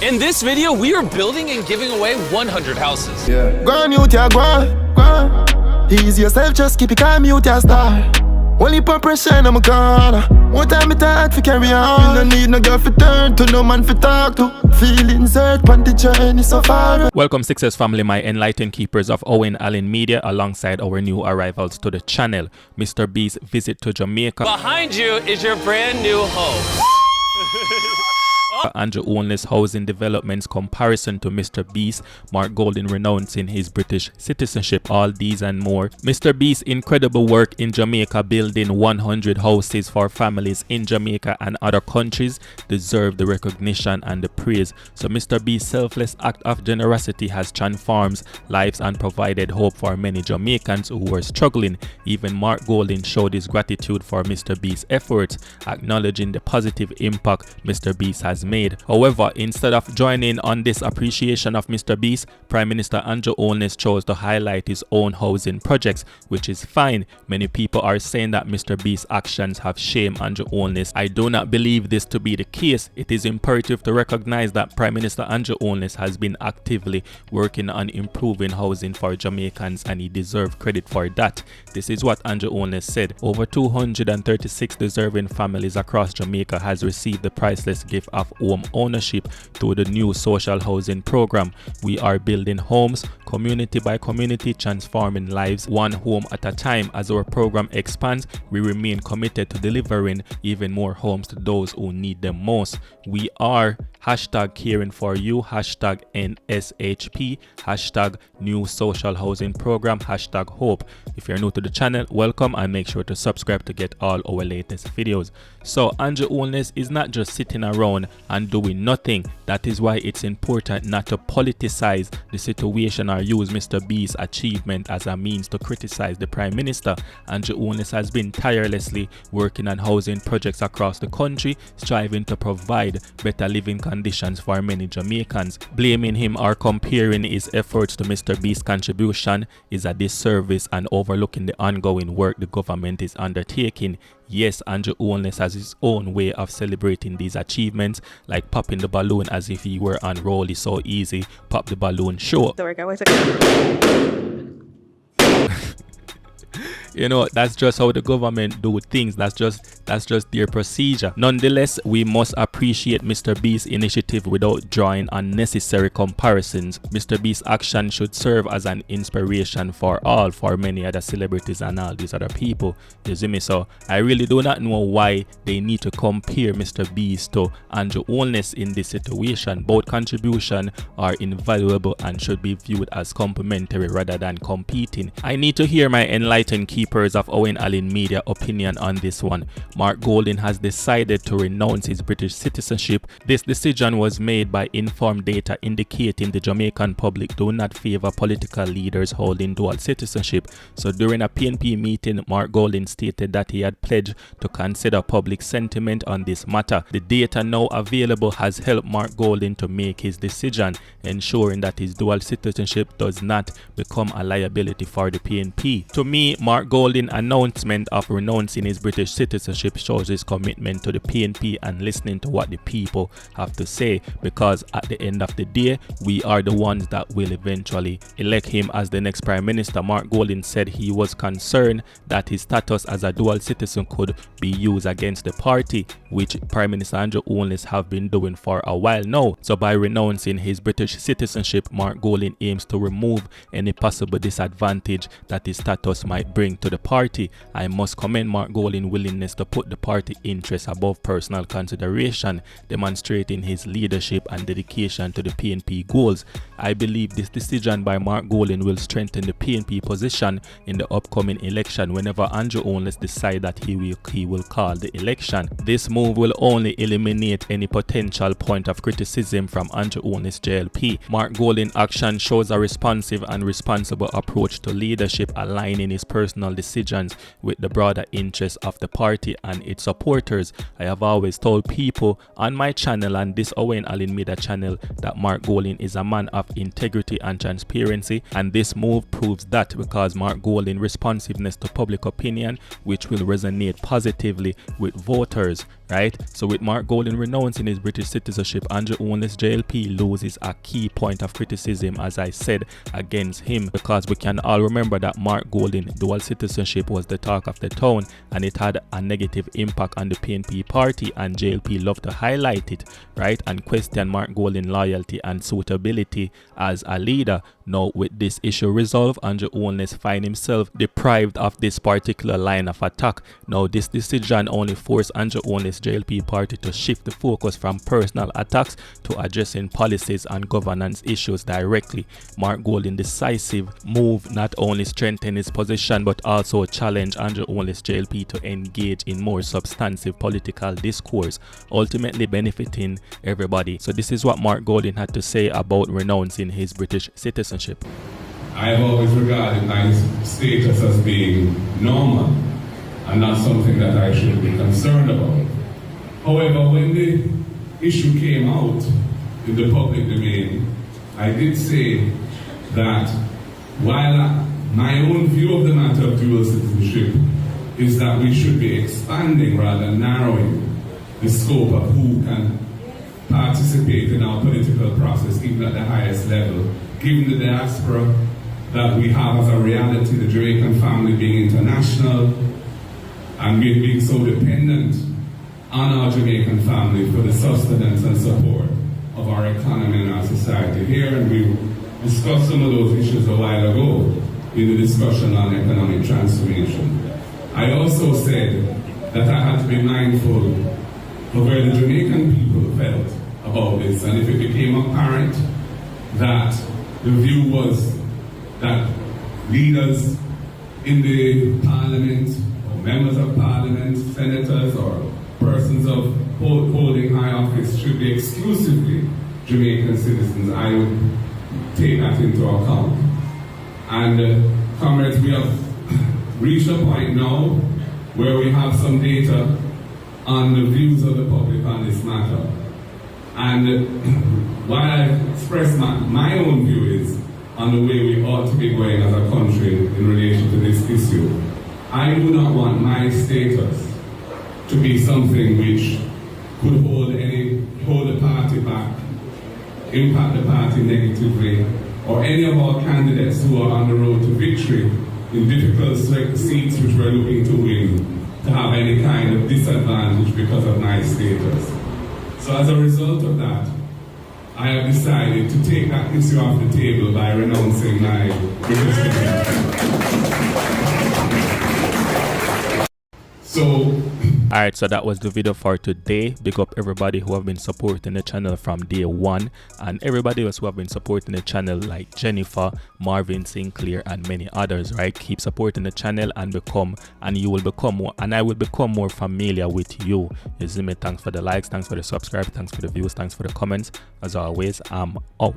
In this video, we are building and giving away 100 houses. Yeah. Go on mute, yeah, go on. Ease yourself, just keep it calm, mute, yeah, star. Only put pressure in my corner. One time it hard for carry on. You no need no girl for turn to, no man for talk to. Feelings hurt, on the journey so far. Welcome Success Family, my enlightened keepers of Owen Allen Media, alongside our new arrivals to the channel, Mr. B's visit to Jamaica. Behind you is your brand new home. Andrew Holness housing developments comparison to Mr. Beast, Mark Golden renouncing his British citizenship, all these and more. Mr. Beast's incredible work in Jamaica building 100 houses for families in Jamaica and other countries deserve the recognition and the praise. So Mr. Beast's selfless act of generosity has transformed lives and provided hope for many Jamaicans who were struggling. Even Mark Golden showed his gratitude for Mr. Beast's efforts, acknowledging the positive impact Mr. Beast has made. However, instead of joining on this appreciation of Mr. Beast, Prime Minister Andrew Holness chose to highlight his own housing projects, which is fine. Many people are saying that Mr. Beast's actions have shamed Andrew Holness. I do not believe this to be the case. It is imperative to recognize that Prime Minister Andrew Holness has been actively working on improving housing for Jamaicans, and he deserves credit for that. This is what Andrew Holness said. Over 236 deserving families across Jamaica has received the priceless gift of home ownership through the new social housing program. We are building homes community by community, transforming lives one home at a time. As our program expands, we remain committed to delivering even more homes to those who need them most. We are #caring for you, #NSHP, #new social housing program, #hope. If you're new to the channel, welcome, and make sure to subscribe to get all our latest videos. So Andrew Holness is not just sitting around and doing nothing. That is why it's important not to politicize the situation or use Mr. B's achievement as a means to criticize the Prime Minister. Andrew Holness has been tirelessly working on housing projects across the country, striving to provide better living conditions for many Jamaicans. Blaming him or comparing his efforts to Mr. B's contribution is a disservice and overlooking the ongoing work the government is undertaking. Yes, Andrew Holness has his own way of celebrating these achievements, like popping the balloon as if he were on Roll Is So Easy, Pop the Balloon Show. You know, that's just how the government do things. That's just their procedure. Nonetheless, we must appreciate Mr. B's initiative without drawing unnecessary comparisons. Mr. B's action should serve as an inspiration for many other celebrities and all these other people. You see me? So I really do not know why they need to compare Mr. Beast to Andrew Holness in this situation. Both contributions are invaluable and should be viewed as complementary rather than competing. I need to hear my enlightened keepers of Owen Allen Media opinion on this one. Mark Golden has decided to renounce his British citizenship. This decision was made by informed data indicating the Jamaican public do not favor political leaders holding dual citizenship. So during a PNP meeting, Mark Golden stated that he had pledged to consider public sentiment on this matter. The data now available has helped Mark Golden to make his decision, ensuring that his dual citizenship does not become a liability for the PNP. To me, Mark Golden's announcement of renouncing his British citizenship shows his commitment to the PNP and listening to what the people have to say, because at the end of the day, we are the ones that will eventually elect him as the next Prime Minister. Mark Golden said he was concerned that his status as a dual citizen could be used against the party, which Prime Minister Andrew Holness have been doing for a while now. So by renouncing his British citizenship, Mark Golden aims to remove any possible disadvantage that his status might bring to the party. I must commend Mark Golden's willingness to put the party interests above personal consideration, demonstrating his leadership and dedication to the PNP goals. I believe this decision by Mark Golden will strengthen the PNP position in the upcoming election whenever Andrew Holness decides that he will call the election. This move will only eliminate any potential point of criticism from Andrew Holness JLP. Mark Golden's action shows a responsive and responsible approach to leadership, aligning his personal personal decisions with the broader interests of the party and its supporters. I have always told people on my channel and this Owen Allen Media channel that Mark Golding is a man of integrity and transparency, and this move proves that, because Mark Golding's responsiveness to public opinion, which will resonate positively with voters, right? So with Mark Golding renouncing his British citizenship, Andrew Holness JLP loses a key point of criticism, as I said, against him, because we can all remember that Mark Golding dual citizenship was the talk of the town and it had a negative impact on the PNP party, and JLP loved to highlight it, right, and question Mark Golding's loyalty and suitability as a leader. Now with this issue resolved, Andrew Holness find himself deprived of this particular line of attack. Now this decision only forced Andrew Holness JLP party to shift the focus from personal attacks to addressing policies and governance issues directly. Mark Golding's decisive move not only strengthened his position but also challenged Andrew Holness JLP to engage in more substantive political discourse, ultimately benefiting everybody. So this is what Mark Golding had to say about renouncing his British citizenship. I have always regarded my status as being normal and not something that I should be concerned about. However, when the issue came out in the public domain, I did say that while my own view of the matter of dual citizenship is that we should be expanding rather than narrowing the scope of who can participate in our political process, even at the highest level, given the diaspora that we have as a reality, the Jamaican family being international, and we being so dependent on our Jamaican family for the sustenance and support of our economy and our society here. And we discussed some of those issues a while ago in the discussion on economic transformation. I also said that I had to be mindful of where the Jamaican people felt about this, and if it became apparent that the view was that leaders in the parliament, or members of parliament, senators, or persons of holding high office should be exclusively Jamaican citizens, I would take that into account. And comrades, we have reached a point now where we have some data on the views of the public on this matter. And while I express my own view is on the way we ought to be going as a country in relation to this issue, I do not want my status to be something which could hold the party back, impact the party negatively, or any of our candidates who are on the road to victory in difficult seats which we're looking to win, to have any kind of disadvantage because of my status. So as a result of that, I have decided to take that issue off the table by renouncing my British citizenship. So Alright, so that was the video for today. Big up everybody who have been supporting the channel from day one, and everybody else who have been supporting the channel, like Jennifer, Marvin Sinclair, and many others, right? Keep supporting the channel and you will become more, and I will become more familiar with you. You see me? Thanks for the likes, thanks for the subscribe, thanks for the views, thanks for the comments. As always, I'm out.